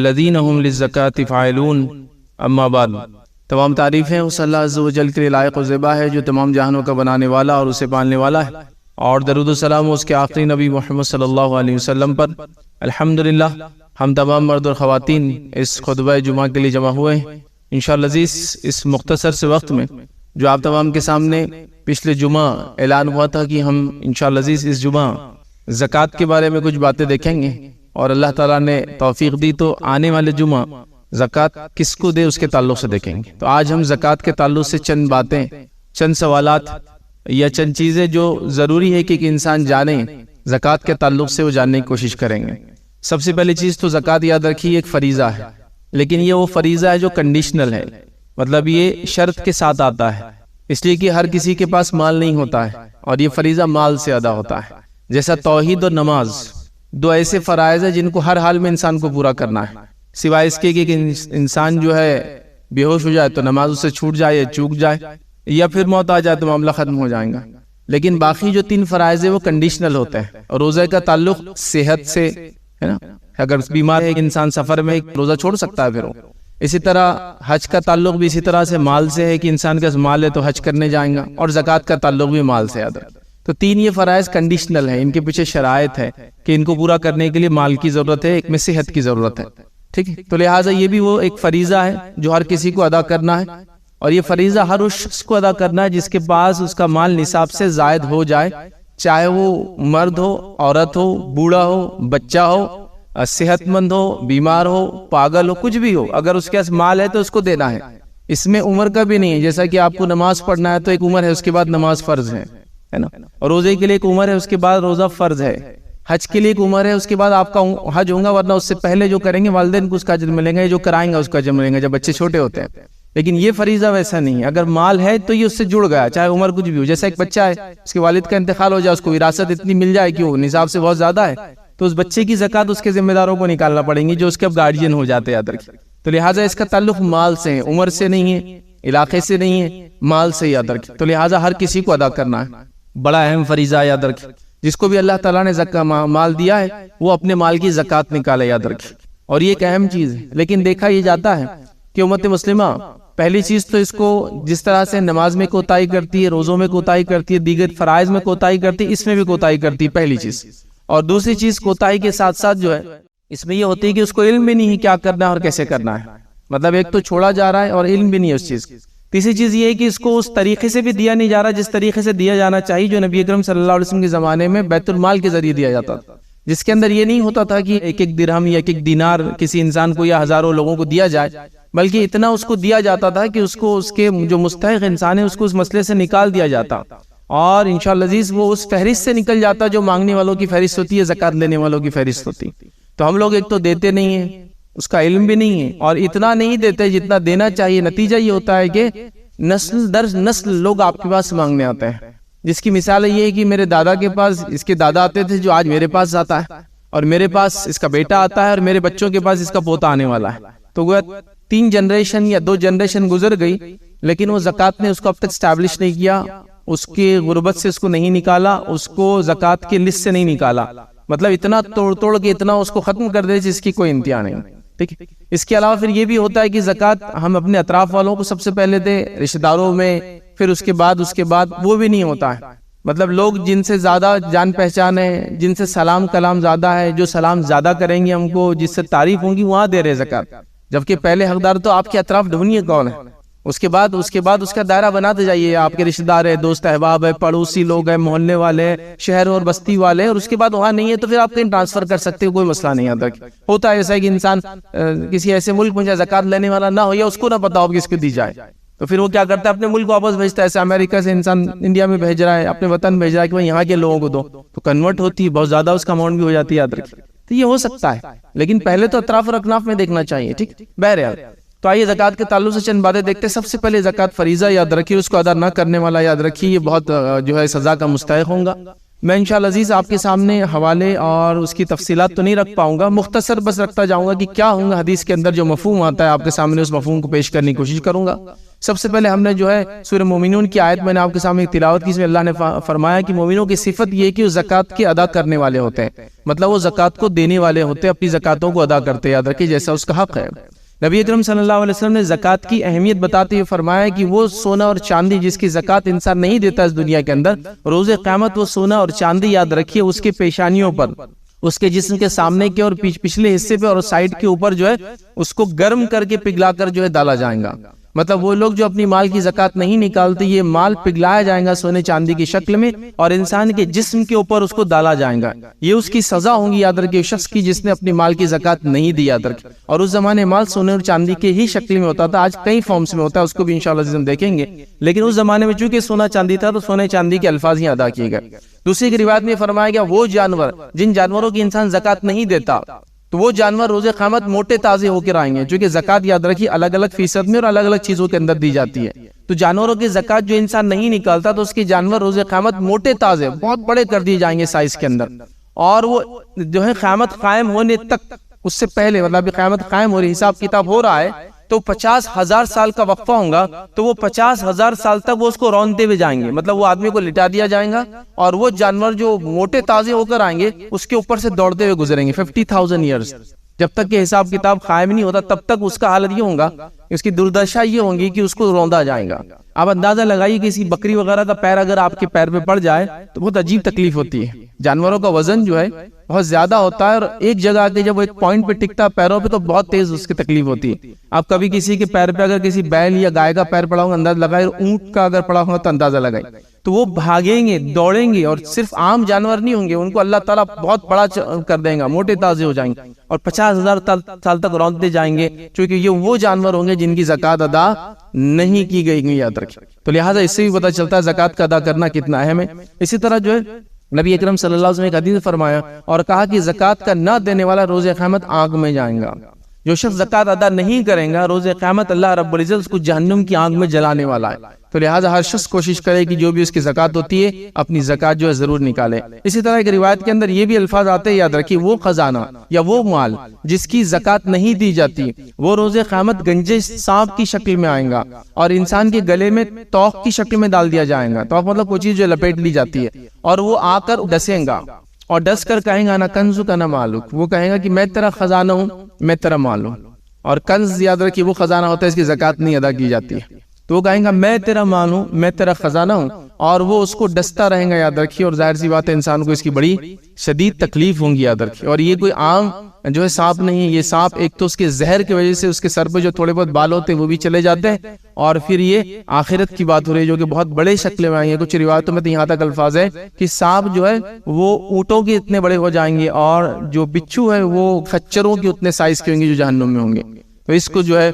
الذین هم للزکاة فاعلون اما بعد۔ تمام تعریفیں اس اللہ عز و جل کے لائق و زیبا ہے جو تمام جہانوں کا بنانے والا اور اسے پالنے والا ہے، اور درود و سلام اس کے آخری نبی محمد صلی اللہ علیہ وسلم پر۔ الحمدللہ ہم تمام مرد اور خواتین اس خطبہ جمعہ کے لیے جمع ہوئے ہیں۔ انشاءاللہ عزیز اس مختصر سے وقت میں جو آپ تمام کے سامنے پچھلے جمعہ اعلان ہوا تھا کہ ہم انشاءاللہ عزیز اس جمعہ زکوٰۃ کے بارے میں کچھ باتیں دیکھیں گے، اور اللہ تعالیٰ نے توفیق دی تو آنے والے جمعہ زکوٰۃ کس کو دے اس کے تعلق سے دیکھیں گے۔ تو آج ہم زکوٰۃ کے تعلق سے چند باتیں، چند سوالات یا چند چیزیں جو ضروری ہے کہ ایک انسان جانے زکوٰۃ کے تعلق سے وہ جاننے کی کوشش کریں گے۔ سب سے پہلی چیز تو زکوٰۃ یاد رکھیے ایک فریضہ ہے، لیکن یہ وہ فریضہ ہے جو کنڈیشنل ہے، مطلب یہ شرط کے ساتھ آتا ہے، اس لیے کہ ہر کسی کے پاس مال نہیں ہوتا ہے، اور یہ فریضہ مال سے ادا ہوتا ہے۔ جیسا توحید اور نماز دو ایسے فرائض ہیں جن کو ہر حال میں انسان کو پورا کرنا ہے، سوائے اس کے کہ انسان جو ہے بے ہوش ہو جائے تو نماز اسے چھوٹ جائے یا چوک جائے، یا پھر موت آ جائے تو معاملہ ختم ہو جائے گا۔ لیکن باقی جو تین فرائض ہیں وہ کنڈیشنل ہوتے ہیں، اور روزے کا تعلق صحت سے ہے نا، اگر بیمار ہے انسان سفر میں روزہ چھوڑ سکتا ہے پھر وہ۔ اسی طرح حج کا تعلق بھی اسی طرح سے مال سے ہے کہ انسان کے پاس مال ہے تو حج کرنے جائیں گا، اور زکوٰۃ کا تعلق بھی مال سے ہے۔ تو تین یہ فرائض کنڈیشنل ہیں، ان کے پیچھے شرائط ہے کہ ان کو پورا کرنے کے لیے مال کی ضرورت ہے، ایک میں صحت کی ضرورت ہے، ٹھیک ہے۔ تو لہٰذا یہ بھی وہ ایک فریضہ ہے جو ہر کسی کو ادا کرنا ہے، اور یہ فریضہ ہر اس شخص کو ادا کرنا ہے جس کے پاس اس کا مال نصاب سے زائد ہو جائے، چاہے وہ مرد ہو، عورت ہو، بوڑھا ہو، بچہ ہو، صحت مند ہو، بیمار ہو، پاگل ہو، کچھ بھی ہو، اگر اس کے پاس مال ہے تو اس کو دینا ہے۔ اس میں عمر کا بھی نہیں ہے، جیسا کہ آپ کو نماز پڑھنا ہے تو ایک عمر ہے، اس کے بعد نماز فرض ہے نا، اور روزے کے لیے ایک عمر ہے، اس کے بعد روزہ فرض ہے، حج کے لیے ایک عمر ہے، اس کے بعد آپ کا حج ہوگا، ورنہ اس سے پہلے جو کریں گے والدین کو اس کا اجر ملے گا، جو کرائیں گا اس کا اجر ملے گا جب بچے چھوٹے ہوتے ہیں۔ لیکن یہ فریضہ ویسا نہیں ہے، اگر مال ہے تو یہ اس سے جڑ گیا، چاہے عمر کچھ بھی ہو۔ جیسا ایک بچہ ہے، اس کے والد کا انتقال ہو جائے، اس کو وراثت اتنی مل جائے کہ وہ نصاب سے بہت زیادہ ہے، تو اس بچے کی زکوٰۃ اس کے ذمہ داروں کو نکالنا پڑیں گی جو اس کے اب گارڈین ہو جاتے ہیں۔ تو لہٰذا اس کا تعلق مال سے ہے، عمر سے نہیں ہے، علاقے سے نہیں ہے، مال سے یاد رکھیں۔ تو لہٰذا ہر کسی کو ادا کرنا ہے، بڑا اہم فریضہ یاد رکھیں۔ جس کو بھی اللہ تعالیٰ نے مال دیا ہے وہ اپنے مال کی زکوٰۃ نکالے، یاد رکھیں، اور یہ ایک اہم چیز ہے۔ لیکن دیکھا یہ جاتا ہے کہ امت مسلمہ پہلی چیز تو اس کو جس طرح سے نماز میں کوتاہی کرتی ہے، روزوں میں کوتاہی کرتی ہے، دیگر فرائض میں کوتاہی کرتی ہے، اس میں بھی کوتاہی کرتی ہے، پہلی چیز۔ اور دوسری چیز کوتاہی کے ساتھ ساتھ جو ہے اس میں یہ ہوتی ہے کہ اس کو علم بھی نہیں ہے کیا کرنا ہے اور کیسے کرنا ہے، مطلب ایک تو چھوڑا جا رہا ہے اور علم بھی نہیں ہے اس چیز کی۔ تیسری چیز یہ ہے کہ اس کو اس طریقے سے بھی دیا نہیں جا رہا جس طریقے سے دیا جانا چاہیے جو نبی اکرم صلی اللہ علیہ وسلم کے زمانے میں بیت المال کے ذریعے دیا جاتا تھا، جس کے اندر یہ نہیں ہوتا تھا کہ ایک ایک درہم یا ایک ایک دینار کسی انسان کو یا ہزاروں لوگوں کو دیا جائے، بلکہ اتنا اس کو دیا جاتا تھا کہ اس کو اس کے جو مستحق انسان ہے اس کو اس مسئلے سے نکال دیا جاتا، اور انشاءاللہ عزیز وہ اس فہرست سے نکل جاتا جو مانگنے والوں کی فہرست ہوتی ہے، زکوٰۃ لینے والوں کی فہرست ہوتی۔ تو ہم لوگ ایک تو دیتے نہیں ہیں، اس کا علم بھی نہیں ہے، اور اتنا نہیں دیتے جتنا دینا چاہیے۔ نتیجہ یہ ہوتا ہے کہ نسل در نسل لوگ آپ کے پاس مانگنے آتے ہیں، جس کی مثال یہ ہے کہ میرے دادا کے پاس اس کے دادا آتے تھے جو آج میرے پاس آتا ہے، اور میرے پاس اس کا بیٹا آتا ہے، اور میرے بچوں کے پاس اس کا پوتا آنے والا ہے۔ تو گویا 3 جنریشن یا 2 جنریشن گزر گئی، لیکن وہ زکوٰۃ نے اس کو اب تک اسٹیبلش نہیں کیا، اس کی غربت سے اس کو نہیں نکالا، اس کو زکوٰۃ کی لسٹ سے نہیں نکالا، مطلب اتنا توڑ کے اتنا اس کو ختم کر دے جس کی کوئی انتہا نہیں، ٹھیک ہے۔ اس کے علاوہ پھر یہ بھی ہوتا ہے کہ زکوٰۃ ہم اپنے اطراف والوں کو سب سے پہلے دے، رشتہ داروں میں، پھر اس کے بعد وہ بھی نہیں ہوتا ہے، مطلب لوگ جن سے زیادہ جان پہچان ہے، جن سے سلام کلام زیادہ ہے، جو سلام زیادہ کریں گے ہم کو، جس سے تعریف ہوں گی، وہاں دے رہے زکوٰۃ، جبکہ پہلے حقدار تو آپ کے اطراف ڈھونڈیے کون ہے، اس کے بعد اس کا دائرہ بناتے جائیے، آپ کے رشتہ دار ہے، دوست احباب ہے، پڑوسی لوگ ہیں، محلے والے، شہر اور بستی والے، اور اس کے بعد وہاں نہیں ہے تو پھر آپ کہیں ٹرانسفر کر سکتے ہو، کوئی مسئلہ نہیں آتا۔ ہوتا ہے ایسا کہ انسان کسی ایسے ملک میں زکوٰۃ لینے والا نہ ہو یا اس کو نہ پتا ہو کس کو دی جائے، تو پھر وہ کیا کرتا ہے اپنے ملک کو واپس بھیجتا ہے، ایسے امریکہ سے انسان انڈیا میں بھیج رہا ہے، اپنے وطن بھیج رہا ہے کہ بھائی یہاں کے لوگوں کو دو، تو کنورٹ ہوتی ہے، بہت زیادہ اس کا اماؤنٹ بھی ہو جاتی ہے، یاد رکھیے۔ تو یہ ہو سکتا ہے، لیکن پہلے تو اطراف اور اکناف میں دیکھنا چاہیے، ٹھیک۔ بہرحال تو آئیے زکوٰۃ کے تعلق سے چند باتیں دیکھتے ہیں۔ سب سے پہلے زکوٰۃ فریضہ یاد رکھیے، اس کو ادا نہ کرنے والا یاد رکھیے یہ بہت جو ہے سزا کا مستحق ہوگا۔ میں انشاءاللہ عزیز آپ کے سامنے حوالے اور اس کی تفصیلات تو نہیں رکھ پاؤں گا، مختصر بس رکھتا جاؤں گا کہ کیا ہوں گا حدیث کے اندر جو مفہوم آتا ہے آپ کے سامنے اس مفہوم کو پیش کرنے کی کوشش کروں گا۔ سب سے پہلے ہم نے جو ہے سورہ مومنون کی آیت میں نے آپ کے سامنے تلاوت کی، اس میں اللہ نے فرمایا کہ مومنوں کی صفت یہ ہے کہ وہ زکوٰۃ کے ادا کرنے والے ہوتے ہیں، مطلب وہ زکوٰۃ کو دینے والے ہوتے ہیں، اپنی زکوٰۃوں کو ادا کرتے، یاد رکھیے جیسا اس کا حق ہے۔ نبی اکرم صلی اللہ علیہ وسلم نے زکوٰۃ کی اہمیت بتاتے ہوئے فرمایا کہ وہ سونا اور چاندی جس کی زکوٰۃ انسان نہیں دیتا اس دنیا کے اندر، روز قیامت وہ سونا اور چاندی یاد رکھیے اس کے پیشانیوں پر، اس کے جسم کے سامنے کے اور پچھلے حصے پہ اور سائیڈ کے اوپر جو ہے اس کو گرم کر کے پگھلا کر جو ہے ڈالا جائے گا۔ مطلب وہ لوگ جو اپنی مال کی زکوٰۃ نہیں نکالتے، یہ مال پگھلایا جائے گا سونے چاندی کی شکل میں اور انسان کے جسم کے اوپر اس کو ڈالا جائے گا۔ یہ اس کی سزا ہوں گی یاد رکھیے شخص کی جس نے اپنی مال کی زکوٰۃ نہیں دی، یاد رکھیے۔ اور اس زمانے مال سونے اور چاندی کے ہی شکل میں ہوتا تھا، آج کئی فارمز میں ہوتا ہے، اس کو بھی انشاءاللہ ہم دیکھیں گے، لیکن اس زمانے میں چونکہ سونا چاندی تھا تو سونے چاندی کے الفاظ ہی ادا کیے گئے۔ دوسری کی روایت میں فرمایا گیا وہ جانور جن جانوروں کی انسان زکوٰۃ نہیں دیتا تو وہ جانور روز قیامت موٹے تازے ہو کر آئیں گے، چونکہ زکوٰۃ یاد رکھیے الگ الگ فیصد میں اور الگ الگ چیزوں کے اندر دی جاتی ہے، تو جانوروں کی زکوٰۃ جو انسان نہیں نکالتا تو اس کے جانور روز قیامت موٹے تازے بہت بڑے کر دیے جائیں گے سائز کے اندر، اور وہ جو ہے قیامت قائم ہونے تک، اس سے پہلے مطلب قیامت قائم ہو رہی حساب کتاب ہو رہا ہے تو 50,000 سال کا وقفہ ہوگا، تو وہ 50,000 سال تک وہ اس کو رونتے ہوئے جائیں گے، مطلب وہ آدمی کو لٹا دیا جائے گا اور وہ جانور جو موٹے تازے ہو کر آئیں گے اس کے اوپر سے دوڑتے ہوئے گزریں گے 50,000 ایئرز، جب تک کہ حساب کتاب قائم نہیں ہوتا تب تک اس کا حالت یہ ہوگا، اس کی دردشا یہ ہوگی کہ اس کو روندا جائے گا۔ آپ اندازہ لگائیے کسی بکری وغیرہ کا پیر اگر آپ کے پیر پہ پڑ جائے تو بہت عجیب تکلیف ہوتی ہے، جانوروں کا وزن جو ہے بہت زیادہ ہوتا ہے اور ایک جگہ آتے جب وہ ایک پوائنٹ پہ ٹکتا ہے پیروں پہ تو بہت تیز اس کی تکلیف ہوتی ہے۔ آپ کبھی کسی کے پیر پہ اگر کسی بیل یا گائے کا پیر پڑا ہوگا اندازہ لگائے، اونٹ کا اگر پڑا ہوگا تو اندازہ لگائے، تو وہ بھاگیں گے دوڑیں گے اور صرف عام جانور نہیں ہوں گے، ان کو اللہ تعالیٰ بہت بڑا کر دیں گا، موٹے تازے ہو جائیں گے اور 50,000 سال تک رونتے جائیں گے، چونکہ یہ وہ جانور ہوں گے جن کی زکوٰۃ ادا نہیں کی گئی، یاد رکھیں۔ تو لہٰذا اس سے بھی پتہ چلتا ہے زکوٰۃ کا ادا کرنا کتنا اہم ہے۔ اسی طرح جو ہے نبی اکرم صلی اللہ علیہ وسلم نے ایک حدیث فرمایا اور کہا کہ زکوٰۃ کا نہ دینے والا روز قیامت آگ میں جائے گا، جو شخص زکوٰۃ ادا نہیں کرے گا روز قیامت اللہ رب العزت اس کو جہنم کی آگ میں جلانے والا ہے۔ تو لہٰذا ہر شخص کوشش کرے کہ جو بھی اس کی زکوٰۃ ہوتی ہے اپنی زکوٰۃ جو ہے ضرور نکالے۔ اسی طرح ایک روایت کے اندر یہ بھی الفاظ آتے ہیں، یاد رکھیے وہ خزانہ یا وہ مال جس کی زکوٰۃ نہیں دی جاتی وہ روز قیامت گنجے سانپ کی شکل میں آئے گا اور انسان کے گلے میں توق کی شکل میں ڈال دیا جائے گا، توق مطلب کوئی چیز جو لپیٹ لی جاتی ہے، اور وہ آ کر ڈسیں گا اور ڈس کر کہیں گا نا کنز کا نہ مالک، وہ کہیں گا کہ میں تیرا خزانہ ہوں، میں تیرا مال ہوں، اور کنز یاد رکھیے وہ خزانہ ہوتا ہے اس کی زکوٰۃ نہیں ادا کی جاتی ہے، تو وہ کہیں گا میں تیرا مال ہوں، میں تیرا خزانہ ہوں، اور وہ اس کو ڈستا رہے گا، یاد رکھیے، اور ظاہر سی بات ہے انسان کو اس کی بڑی شدید تکلیف ہوں گی، یاد رکھیے۔ اور یہ کوئی عام جو ہے سانپ نہیں ہے، یہ سانپ ایک تو اس کے زہر کی وجہ سے اس کے سر پہ جو تھوڑے بہت بال ہوتے ہیں وہ بھی چلے جاتے ہیں، اور پھر یہ آخرت کی بات ہو رہی ہے جو کہ بہت بڑے شکل میں آئی ہے۔ کچھ روایتوں میں تو یہاں تک الفاظ ہے کہ سانپ جو ہے وہ اونٹوں کے اتنے بڑے ہو جائیں گے اور جو بچھو ہے وہ خچروں کے اتنے سائز کے ہوں گے جو جہنم میں ہوں گے، تو اس کو جو ہے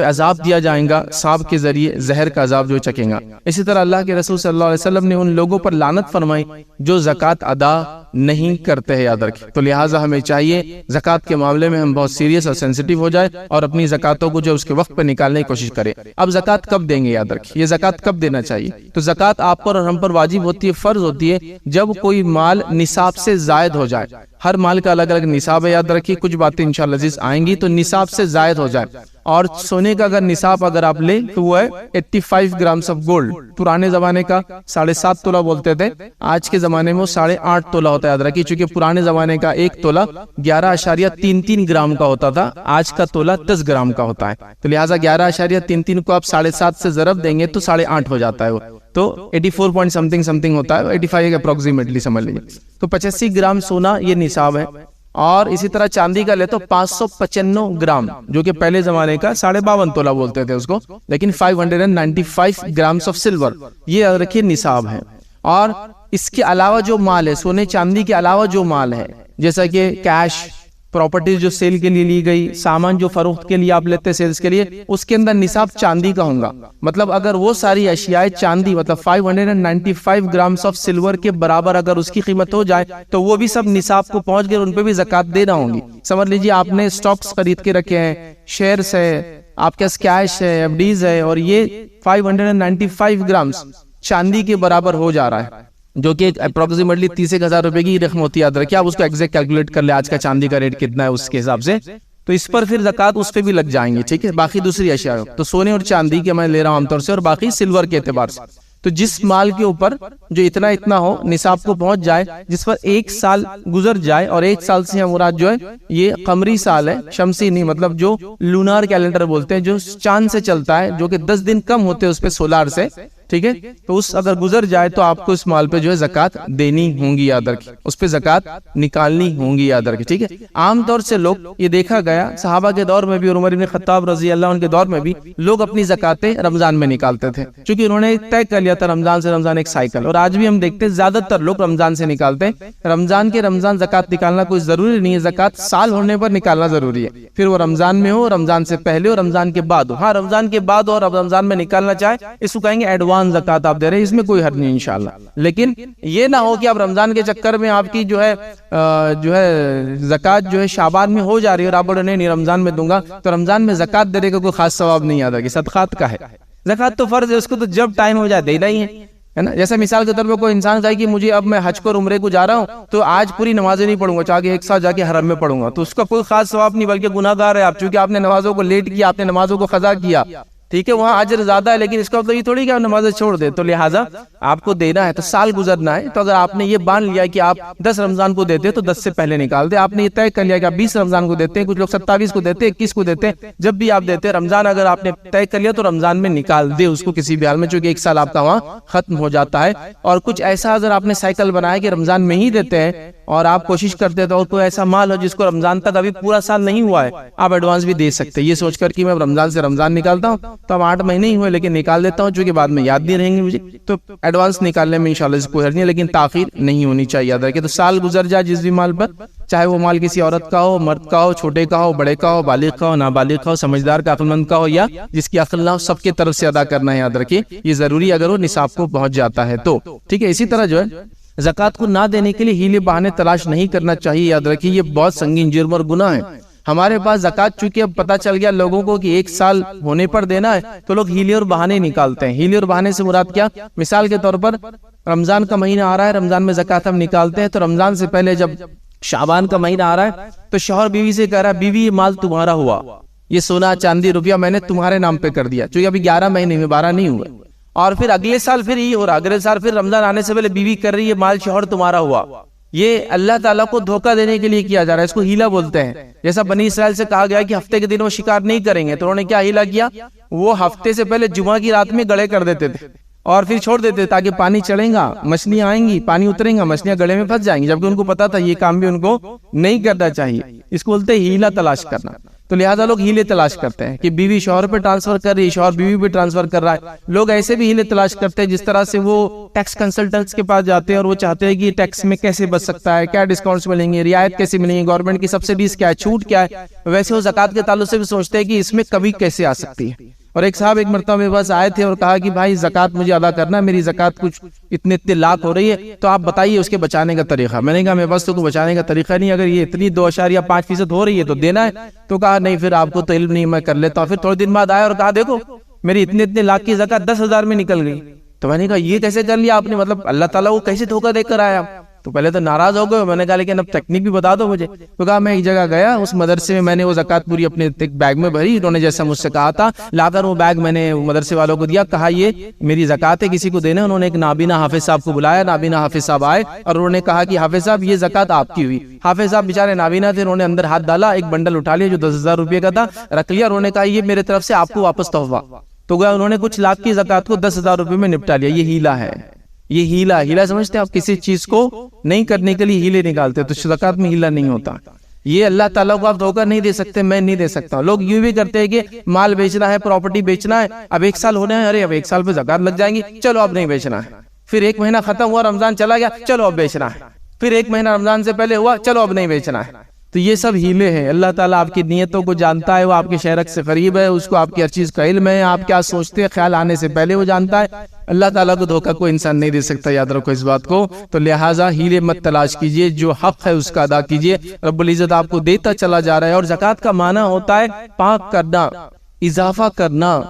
عذاب دیا جائے گا سانپ کے ذریعے، زہر کا عذاب جو چکیں گا۔ اسی طرح اللہ کے رسول صلی اللہ علیہ وسلم نے ان لوگوں پر لعنت فرمائی جو زکوٰۃ ادا نہیں کرتے ہیں، یاد رکھیں۔ تو لہٰذا ہمیں چاہیے زکوٰۃ کے معاملے میں ہم بہت سیریس اور سینسیٹیو ہو جائے اور اپنی زکوٰۃوں کو جو اس کے وقت پہ نکالنے کی کوشش کریں۔ اب زکوٰۃ کب دیں گے، یاد رکھیں، یہ زکوٰۃ کب دینا چاہیے؟ تو زکوٰۃ آپ پر اور ہم پر واجب ہوتی ہے، فرض ہوتی ہے جب کوئی مال نصاب سے زائد ہو جائے۔ ہر مال کا الگ الگ نصاب ہے، یاد رکھیے، کچھ باتیں انشاءاللہ عزیز آئیں گی، تو نصاب سے زائد ہو جائے۔ اور سونے کا اگر نصاب اگر آپ لیں تو وہ ہے 85 گرامز آف گولڈ، پرانے زمانے کا 7.5 تولہ بولتے تھے، آج کے زمانے میں وہ 8.5 تولہ ہوتا ہے، یاد رکھیے، چونکہ پرانے زمانے کا ایک تولہ 11.33 گرام کا ہوتا تھا، آج کا تولہ 10 گرام کا ہوتا ہے، تو لہٰذا 11.33 کو آپ 7.5 سے ضرب دیں گے تو 8.5 ہو جاتا ہے، وہ تو 84 پوائنٹ سمتنگ ہوتا ہے، 85 اپروکسیمیٹلی سمجھ لیجیے، تو 85 گرام سونا یہ نصاب ہے۔ اور اسی طرح چاندی کا لے تو 595 گرام، جو کہ پہلے زمانے کا 52.5 تولہ بولتے تھے اس کو، لیکن 595 گرامز آف سلور یہ یاد رکھیے نصاب ہے۔ اور اس کے علاوہ جو مال ہے، سونے چاندی کے علاوہ جو مال ہے، جیسا کہ کیش، پراپرٹیز جو سیل کے لیے لی گئی، سامان جو فروخت کے لیے آپ لیتے سیلز کے لیے، اس کے اندر نصاب چاندی کا ہوگا، مطلب اگر وہ ساری اشیاء چاندی مطلب 595 گرامز آف سلور کے برابر اگر اس کی قیمت ہو جائے تو وہ بھی سب نصاب کو پہنچ گئے، ان پہ بھی زکوٰۃ دینا ہوگی۔ سمجھ لیجیے آپ نے سٹاکس خرید کے رکھے ہیں، شیئرز ہے، آپ کے کیش ہے، ایف ڈیز ہے، اور یہ 595 گرامز چاندی کے برابر ہو جا رہا ہے، جو کہ اپروکسیمیٹلی 30,000 روپے کی رقم ہوتی ہے. یاد رکھیے, آپ اس کو ایگزیکٹ کیلکولیٹ کر لیں آج کا چاندی کا ریٹ کتنا ہے اس کے حساب سے, تو اس پر پھر زکوٰۃ اس پہ بھی لگ جائیں گے. ٹھیک ہے, باقی دوسری اشیاء تو سونے اور چاندی کے میں لے رہا ہوں عام طور سے, اور باقی سلور کے اعتبار سے. تو جس مال کے اوپر جو اتنا ہو, نصاب کو پہنچ جائے, جس پر 1 سال گزر جائے, اور 1 سال سے مراد جو ہے یہ قمری سال ہے, شمسی نہیں, مطلب جو لونار کیلنڈر بولتے ہیں, جو چاند سے چلتا ہے, جو کہ 10 دن کم ہوتے ہیں اس پہ سولار سے. ٹھیک ہے, تو اس اگر گزر جائے تو آپ کو اس مال پہ جو ہے زکوٰۃ دینی ہوں گی, یاد رکھیں, اس پہ زکوٰۃ نکالنی ہوں گی, یاد رکھیں. ٹھیک ہے, عام طور سے لوگ یہ دیکھا گیا صحابہ کے دور میں بھی اور عمر بن خطاب رضی اللہ عنہ کے دور میں بھی لوگ اپنی زکاتیں رمضان میں نکالتے تھے, چونکہ انہوں نے طے کر لیا تھا رمضان سے رمضان ایک سائیکل. اور آج بھی ہم دیکھتے ہیں زیادہ تر لوگ رمضان سے نکالتے ہیں. رمضان زکوٰۃ نکالنا کوئی ضروری نہیں ہے, زکوٰۃ سال ہونے پر نکالنا ضروری ہے, پھر وہ رمضان میں ہو, رمضان سے پہلے ہو, رمضان کے بعد ہو. ہاں, رمضان کے بعد ہو اور رمضان میں نکالنا چاہے, اس کو کہیں گے ایڈوانس زکوٰۃ آپ دے رہے ہیں, اس میں کوئی حرج نہیں انشاءاللہ. لیکن یہ نہ ہو کہ اب رمضان کے چکر میں آپ کی جو ہے زکوٰۃ جو ہے شعبان میں ہو جا رہی ہے اور آپ بولے نہیں رمضان میں دوں گا, تو رمضان میں زکوٰۃ دینے کا کوئی خاص ثواب نہیں آتا کہ صدقات کا ہے. زکوٰۃ تو فرض ہے, اس کو تو جب ٹائم ہو جائے دینا ہی ہے نا. جیسے مثال کے طور پر کوئی انسان کہے کہ مجھے اب میں حج کو عمرے کو جا رہا ہوں, تو آج پوری نمازیں نہیں پڑھوں گا, چاہے 1 سال جا کے حرم میں پڑھوں گا, تو اس کا کوئی خاص ثواب نہیں, بلکہ گناہ گار ہے آپ, چونکہ آپ نے نمازوں کو لیٹ کیا, آپ نے نمازوں کو قضا کیا. ٹھیک ہے, وہاں اجر زیادہ ہے, لیکن اس کا مطلب یہ تھوڑی کہ آپ نمازیں چھوڑ دیں. تو لہٰذا آپ کو دینا ہے تو سال گزرنا ہے. تو اگر آپ نے یہ مان لیا کہ آپ 10 رمضان کو دیتے تو 10 سے پہلے نکال دے. آپ نے یہ طے کر لیا کہ آپ 20 رمضان کو دیتے ہیں, کچھ لوگ 27 کو دیتے ہیں, 21 کو دیتے ہیں, جب بھی آپ دیتے ہیں رمضان اگر آپ نے طے کر لیا تو رمضان میں نکال دے اس کو کسی بھی حال میں, چونکہ 1 سال آپ کا وہاں ختم ہو جاتا ہے. اور کچھ ایسا اگر آپ نے سائیکل بنایا کہ رمضان میں ہی دیتے ہیں اور آپ کوشش کرتے تو کوئی ایسا مال ہو جس کو رمضان تک ابھی پورا سال نہیں ہوا ہے, آپ ایڈوانس بھی دے سکتے ہیں, یہ سوچ کر کہ میں رمضان سے رمضان نکالتا ہوں تو اب 8 مہینے ہی ہوئے لیکن نکال دیتا ہوں, چونکہ بعد میں یاد نہیں رہیں گے مجھے, تو ایڈوانس نکالنے میں انشاءاللہ اس کوئی حرج نہیں, لیکن تاخیر نہیں ہونی چاہیے. یاد رکھیں, تو سال گزر جائے جس بھی مال پر, چاہے وہ مال کسی عورت کا ہو, مرد کا ہو, چھوٹے کا ہو, بڑے کا ہو, بالغ کا ہو, نابالغ کا ہو, سمجھدار کا, عقل مند کا ہو, یا جس کی عقل نہ ہو, سب کی طرف سے ادا کرنا ہے. یاد رکھیں, یہ ضروری اگر وہ نصاب کو پہنچ جاتا ہے تو. ٹھیک ہے, اسی طرح جو ہے زکوٰۃ کو نہ دینے کے لیے ہیلے بہانے تلاش نہیں کرنا چاہیے. یاد رکھیے, یہ بہت سنگین جرم اور گناہ ہے. ہمارے پاس زکوٰۃ چونکہ اب پتہ چل گیا لوگوں کو کہ 1 سال ہونے پر دینا ہے, تو لوگ ہیلے اور بہانے نکالتے ہیں. ہیلے اور بہانے سے مراد کیا؟ مثال کے طور پر رمضان کا مہینہ آ رہا ہے, رمضان میں زکوٰۃ ہم نکالتے ہیں, تو رمضان سے پہلے جب شعبان کا مہینہ آ رہا ہے تو شوہر بیوی سے کہہ رہا ہے بیوی یہ مال تمہارا ہوا, یہ سونا چاندی روپیہ میں نے تمہارے نام پہ کر دیا, چونکہ ابھی 11 مہینے میں 12 نہیں ہوئے. اور پھر اگلے سال پھر یہ ہو رہا, اگلے سال پھر رمضان آنے سے پہلے بیوی کر رہی ہے مال شوہر تمہارا ہوا. یہ اللہ تعالیٰ کو دھوکہ دینے کے لیے کیا جا رہا ہے, اس کو ہیلا بولتے ہیں. جیسا بنی اسرائیل سے کہا گیا کہ ہفتے کے دن وہ شکار نہیں کریں گے, تو انہوں نے کیا ہیلا کیا, وہ ہفتے سے پہلے جمعہ کی رات میں گڑے کر دیتے تھے اور پھر چھوڑ دیتے تاکہ پانی چڑھے گا, مچھلیاں آئیں گی, پانی اتریں گا, مچھلیاں گڑے میں پھنس جائیں گی, جبکہ ان کو پتا تھا یہ کام بھی ان کو نہیں کرنا چاہیے. اس کو بولتے ہیں ہیلا تلاش کرنا. تو لہٰذا لوگ ہیلے تلاش کرتے ہیں کہ بیوی شوہر پہ ٹرانسفر کر رہی ہے, شوہر بیوی پہ ٹرانسفر کر رہا ہے. لوگ ایسے بھی ہیلے تلاش کرتے ہیں جس طرح سے وہ ٹیکس کنسلٹنٹس کے پاس جاتے ہیں اور وہ چاہتے ہیں کہ ٹیکس میں کیسے بچ سکتا ہے, کیا ڈسکاؤنٹس ملیں گے, رعایت کیسے ملیں گی, گورنمنٹ کی سبسڈیز کیا ہے, چھوٹ کیا ہے. ویسے وہ زکوٰۃ کے تعلق سے بھی سوچتے ہیں کہ اس میں کمی کیسے آ سکتی ہے. اور ایک صاحب ایک مرتبہ میرے پاس آئے تھے اور کہا کہ بھائی زکوٰۃ مجھے ادا کرنا ہے, میری زکوٰۃ کچھ اتنے لاکھ ہو رہی ہے, تو آپ بتائیے اس کے بچانے کا طریقہ. میں نے کہا میرے پاس تو کوئی بچانے کا طریقہ نہیں, اگر یہ اتنی 2.5% ہو رہی ہے تو دینا ہے. تو کہا نہیں پھر آپ کو تو علم نہیں, میں کر لیتا ہوں. پھر تھوڑے دن بعد آیا اور کہا دیکھو میری اتنے لاکھ کی زکوٰۃ 10,000 میں نکل گئی. تو میں نے کہا یہ کیسے کر لیا آپ نے, مطلب اللہ تعالیٰ وہ کیسے دھوکہ دے کر آیا. تو پہلے تو ناراض ہو گئے. میں نے کہا لیکن اب ٹیکنیک بھی بتا دو مجھے. تو کہا میں ایک جگہ گیا, اس مدرسے میں نے وہ زکوٰۃ پوری اپنے بیگ میں بھری, انہوں نے جیسا مجھ سے کہا تھا لا کر وہ بیگ میں نے مدرسے والوں کو دیا, کہا یہ میری زکوٰۃ ہے کسی کو دینا. انہوں نے ایک نابینا حافظ صاحب کو بلایا, نابینا حافظ صاحب آئے اور انہوں نے کہا کہ حافظ صاحب یہ زکوٰۃ آپ کی ہوئی. حافظ صاحب بیچارے نابینا تھے, انہوں نے اندر ہاتھ ڈالا, ایک بنڈل اٹھا لیا جو 10,000 روپے کا تھا, رکھ لیا. انہوں نے کہا یہ میرے طرف سے آپ کو واپس تحفہ. تو گیا انہوں نے کچھ لاکھ کی زکوٰۃ کو 10,000 روپے میں نپٹا لیا. یہ ہیلا ہے, یہ ہیلا سمجھتے ہیں آپ, کسی چیز کو نہیں کرنے کے لیے ہیلے نکالتے, تو زکوٰۃ میں ہیلا نہیں ہوتا. یہ اللہ تعالیٰ کو آپ دھوکہ نہیں دے سکتے, میں نہیں دے سکتا. لوگ یوں بھی کرتے ہیں کہ مال بیچنا ہے, پراپرٹی بیچنا ہے, اب 1 سال ہونے ہیں, ارے اب 1 سال پہ زکوٰۃ لگ جائیں گی, چلو اب نہیں بیچنا ہے. پھر 1 مہینہ ختم ہوا, رمضان چلا گیا, چلو اب بیچنا ہے. پھر 1 مہینہ رمضان سے پہلے ہوا, چلو اب نہیں بیچنا ہے. تو یہ سب ہیلے ہیں. اللہ تعالیٰ آپ کی نیتوں کو جانتا ہے, وہ آپ کے شہرک سے قریب ہے, اس کو آپ کی ہر چیز کا علم ہے, آپ کیا سوچتے ہیں خیال آنے سے پہلے وہ جانتا ہے. اللہ تعالیٰ کو دھوکہ کوئی انسان نہیں دے سکتا, یاد رکھو اس بات کو. تو لہٰذا ہیلے مت تلاش کیجئے, جو حق ہے اس کا ادا کیجئے, رب العزت آپ کو دیتا چلا جا رہا ہے. اور زکوٰۃ کا معنی ہوتا ہے پاک کرنا, اضافہ کرنا,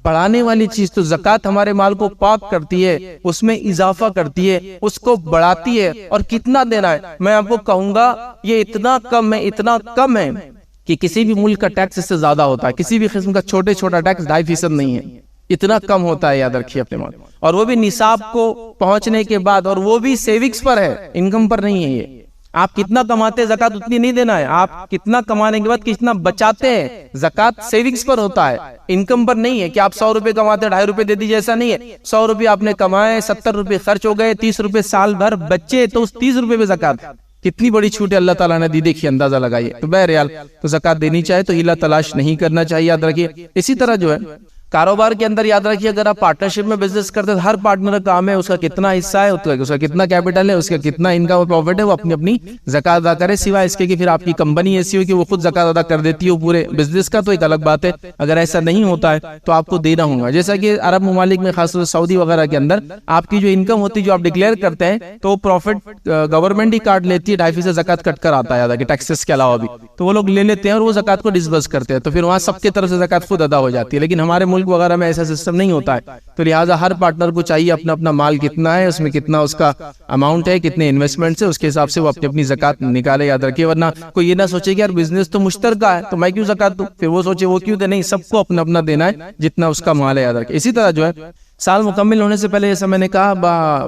بڑھانے والی چیز تو زکوٰۃ ہمارے مال کو پاک کرتی ہے، اس میں اضافہ کرتی ہے، اس کو بڑھاتی ہے۔ اور کتنا دینا ہے میں آپ کو کہوں گا، یہ اتنا کم ہے، اتنا کم ہے کہ کسی بھی ملک کا ٹیکس اس سے زیادہ ہوتا ہے، کسی بھی قسم کا چھوٹا ٹیکس 2.5% نہیں ہے، اتنا کم ہوتا ہے، یاد رکھیے اپنے مال، اور وہ بھی نصاب کو پہنچنے کے بعد، اور وہ بھی سیونگز پر ہے، انکم پر نہیں ہے۔ یہ آپ کتنا کماتے ہیں زکوٰۃ اتنی نہیں دینا ہے، آپ کتنا کمانے کے بعد کتنا بچاتے ہیں، زکوٰۃ سیونگز پر ہوتا ہے، انکم پر نہیں ہے کہ آپ 100 روپے کماتے ہیں 2.5 روپے دے دیجیے، ایسا نہیں ہے۔ 100 روپے آپ نے کمائے، 70 روپے خرچ ہو گئے، 30 روپے سال بھر بچے تو اس 30 روپے پہ زکوٰۃ، کتنی بڑی چھوٹ اللہ تعالیٰ نے دی، دیکھیے، اندازہ لگائیے۔ تو بہرحال تو زکوٰۃ دینی چاہے تو ہیلا تلاش نہیں کرنا چاہیے، یاد رکھیے۔ اسی طرح جو ہے کاروبار کے اندر یاد رکھیے، اگر آپ پارٹنرشپ میں بزنس کرتے ہیں، ہر پارٹنر کا کام ہے، اس کا کتنا حصہ ہے، اس کا کتنا کیپٹل ہے، اس کا کتنا انکم اور پروفٹ ہے، وہ اپنی اپنی زکوٰۃ ادا کرے، سوائے اس کے کہ پھر آپ کی کمپنی ایسی ہو کہ وہ خود زکوٰۃ ادا کر دیتی ہے پورے بزنس کا، تو ایک الگ بات ہے۔ اگر ایسا نہیں ہوتا ہے تو آپ کو دینا ہوگا، جیسا کہ عرب ممالک میں خاص طور سے سعودی وغیرہ کے اندر آپ کی جو انکم ہوتی ہے، جو آپ ڈکلیئر کرتے ہیں، تو پروفٹ گورنمنٹ ہی کاٹ لیتی ہے، 2.5% زکوٰۃ کٹ کر آتا ہے کہ ٹیکسز کے علاوہ بھی، تو وہ لوگ لے لیتے ہیں اور وہ زکوٰۃ کو ڈسبرس کرتے ہیں، تو پھر وہاں سب کی طرف سے زکوٰۃ خود ادا ہو جاتی ہے۔ لیکن ہمارے ملک وغیرہ میں ایسا سسٹم نہیں ہوتا ہے، تو لہٰذا ہر پارٹنر کو چاہیے اپنا اپنا مال کتنا ہے، اس میں کتنا اس کا اماؤنٹ ہے، کتنے انویسٹمنٹ ہے، اس کے حساب سے وہ اپنی زکوٰۃ نکالے، یاد رکھیے۔ ورنہ کوئی یہ نہ سوچے کہ یار بزنس تو مشترکہ ہے تو میں کیوں زکوٰۃ دوں، پھر وہ سوچے وہ کیوں دے، نہیں، سب کو اپنا اپنا دینا ہے جتنا اس کا مال ہے، یاد رکھیے۔ اسی طرح جو ہے سال مکمل ہونے سے پہلے، جیسا میں نے کہا،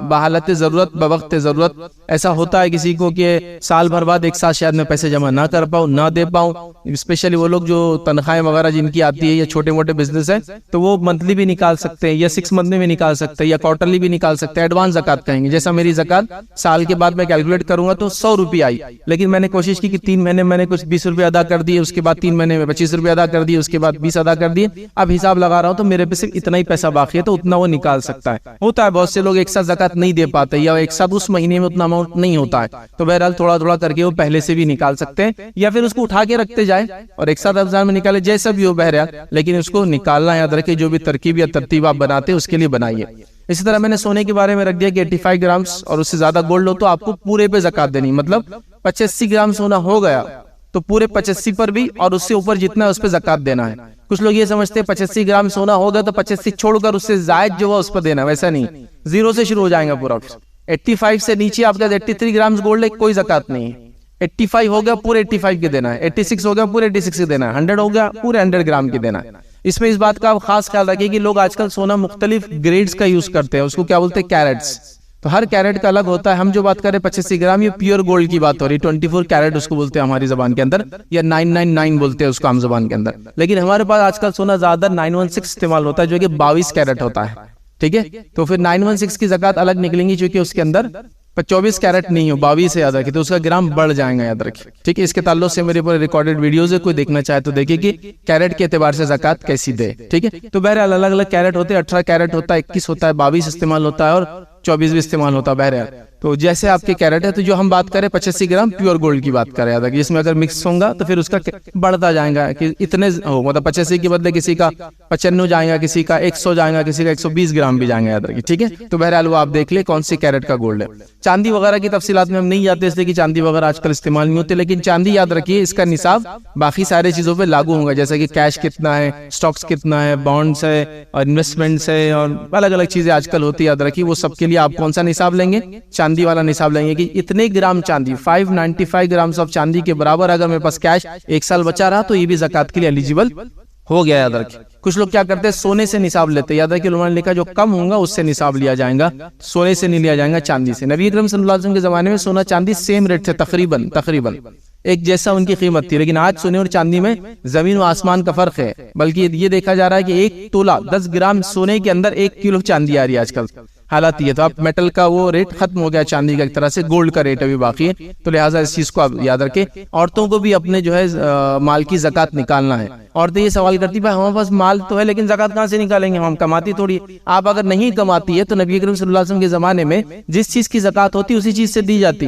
بحالت ضرورت، بوقت ضرورت، ایسا ہوتا ہے کسی کو کہ سال بھر بعد ایک ساتھ شاید میں پیسے جمع نہ کر پاؤں، نہ دے پاؤں، اسپیشلی وہ لوگ جو تنخواہیں وغیرہ جن کی آتی ہے یا چھوٹے موٹے بزنس ہے، تو وہ منتھلی بھی نکال سکتے ہیں یا 6 منتھ میں بھی نکال سکتے ہیں یا کوارٹرلی بھی نکال سکتے ہیں، ایڈوانس زکوٰۃ کہیں گے۔ جیسا میری زکوٰۃ سال کے بعد میں کیلکولیٹ کروں گا تو 100 روپے آئی، لیکن میں نے کوشش کی کہ 3 مہینے میں نے کچھ 20 روپے ادا کر دیے، اس کے بعد 3 مہینے میں 25 روپے ادا کر دیے، اس کے بعد 20 ادا کر دیے، اب حساب لگا رہا ہوں تو میرے پہ صرف اتنا ہی پیسہ باقی ہے، تو اتنا وہ نکال سکتا ہے۔ ہوتا ہے بہت سے لوگ ایک ساتھ زکوٰۃ نہیں دے پاتے یا ایک ساتھ اس مہینے میں اتنا اماؤنٹ نہیں ہوتا ہے، تو بہرحال تھوڑا تھوڑا کر کے وہ پہلے سے بھی نکال سکتے ہیں، یا پھر اس کو اٹھا کے رکھتے جائے اور ایک ساتھ رمضان میں نکالے، جیسا بھی ہو بہرحال، لیکن اس کو نکالنا یاد رکھے، جو بھی ترکیب یا ترتیب آپ بناتے ہیں اس کے لیے بنائیے۔ اسی طرح میں نے سونے کے بارے میں رکھ دیا کہ 85 گرامز اور اس سے زیادہ گولڈ ہو تو آپ کو پورے پہ زکوٰۃ دینی، مطلب 85 گرام سونا ہو گیا تو پورے 85 پر بھی، اور اس سے اوپر جتنا ہے اس پہ زکوٰۃ دینا ہے۔ کچھ لوگ یہ سمجھتے ہیں 85 گرام سونا ہوگا تو 85 چھوڑ کر اس سے زائد جو ہے اس پر دینا، ویسا نہیں، 0 سے شروع ہو جائیں گا پورا۔ 85 سے نیچے آپ کا 83 گرامز گولڈ ہے، کوئی زکوٰۃ نہیں ہے۔ 85 ہو گیا پورے 85 کے دینا ہے، 86 ہو گیا پورے 86 کے دینا ہے، 100 ہو گیا پورے 100 گرام کے دینا ہے۔ اس میں اس بات کا خاص خیال رکھیں کہ لوگ آج کل سونا مختلف گریڈز کا یوز کرتے ہیں، اس کو کیا بولتے ہیں، کیرٹس، تو ہر کیرٹ کا الگ ہوتا ہے۔ ہم جو بات کر رہے ہیں 85 گرام، یہ پیور گولڈ کی بات ہو رہی ہے، 24 کیرٹ اس کو بولتے ہیں ہماری زبان کے اندر، یا 999 بولتے ہیں اس کو عام زبان کے اندر، لیکن ہمارے پاس آج کل سونا زیادہ 916 استعمال ہوتا ہے جو کہ 22 کیرٹ ہوتا ہے، ٹھیک ہے، تو پھر 916 کی زکوٰۃ الگ نکلیں گی، چونکہ اس کے اندر 24 کیرٹ نہیں ہو، 22 سے یاد رکھیں، تو اس کا گرام بڑھ جائیں گا، یاد رکھیں، ٹھیک ہے۔ اس کے تعلق سے میرے پر ریکارڈڈ ویڈیوز ہے، کوئی دیکھنا چاہے تو دیکھیں کہ کیرٹ کے اعتبار سے زکوٰۃ کیسی دے، ٹھیک ہے۔ تو بہرحال الگ الگ کیرٹ ہوتے ہیں، 18 کیرٹ ہوتا ہے، 21 ہوتا ہے، 22 استعمال ہوتا ہے اور 24 بھی استعمال ہوتا ہے، بہرحال تو جیسے آپ کے کیرٹ ہے۔ تو جو ہم بات کریں 85 گرام پیور گولڈ کی بات کریں، یاد رکھیں، جس میں اگر مکس ہوگا تو پھر اس کا بڑھتا جائے گا کہ اتنے ہو، مطلب 85 کے بدلے کسی کا 95 جائے گا، کسی کا 100 جائے گا، کسی کا 120 گرام بھی جائیں گا، یاد رکھیں، ٹھیک ہے۔ تو بہرحال وہ آپ دیکھ لیں کون سی کیرٹ کا گولڈ ہے۔ چاندی وغیرہ کی تفصیلات میں ہم نہیں جاتے، اس لیے کہ چاندی وغیرہ آج کل استعمال نہیں ہوتے، لیکن چاندی یاد رکھیے اس کا نصاب باقی سارے چیزوں پہ لاگو ہوگا، جیسے کہ کیش کتنا ہے، سٹاکس کتنا ہے، بانڈز ہے اور انویسٹمنٹس ہے اور الگ الگ چیزیں آج کل ہوتی ہے، یاد رکھیے وہ سب کے لیے آپ کون سا نصاب لیں گے، چاندی والا نصاب لیں گے کہ اتنے گرام چاندی، 595 گرامز آف چاندی کے برابر اگر میرے پاس کیش 1 سال بچا رہا تو یہ بھی زکوٰۃ کے لیے ایلیجیبل ہو گیا، یاد رکھیں۔ کچھ لوگ کیا کرتے ہیں سونے سے نصاب لیتے ہیں، یاد رکھیں علماء نے لکھا جو کم ہوگا اس سے نصاب لیا جائے گا، سونے سے نہیں لیا جائے گا، چاندی سے۔ نبی اکرم صلی اللہ علیہ وسلم کے زمانے میں سونا چاندی سیم ریٹ سے تقریباً ایک جیسا ان کی قیمت تھی، لیکن آج سونے اور چاندی میں زمین و آسمان کا فرق ہے، بلکہ یہ دیکھا جا رہا ہے کہ 1 تولہ 10 گرام سونے کے اندر 1 کلو چاندی آ رہی ہے آج کل، حالات یہ تو اب میٹل کا وہ ریٹ ختم ہو گیا، چاندی کا ایک طرح سے گولڈ کا ریٹ ابھی باقی ہے، تو لہٰذا اس چیز کو آپ یاد رکھیں۔ عورتوں کو بھی اپنے جو ہے مال کی زکوٰۃ نکالنا ہے۔ عورتیں یہ سوال کرتی بھائی ہمارے پاس مال تو ہے لیکن زکوٰۃ کہاں سے نکالیں گے، ہم کماتی تھوڑی۔ آپ اگر نہیں کماتی ہے تو نبی کریم صلی اللہ علیہ وسلم کے زمانے میں جس چیز کی زکوٰۃ ہوتی اسی چیز سے دی جاتی،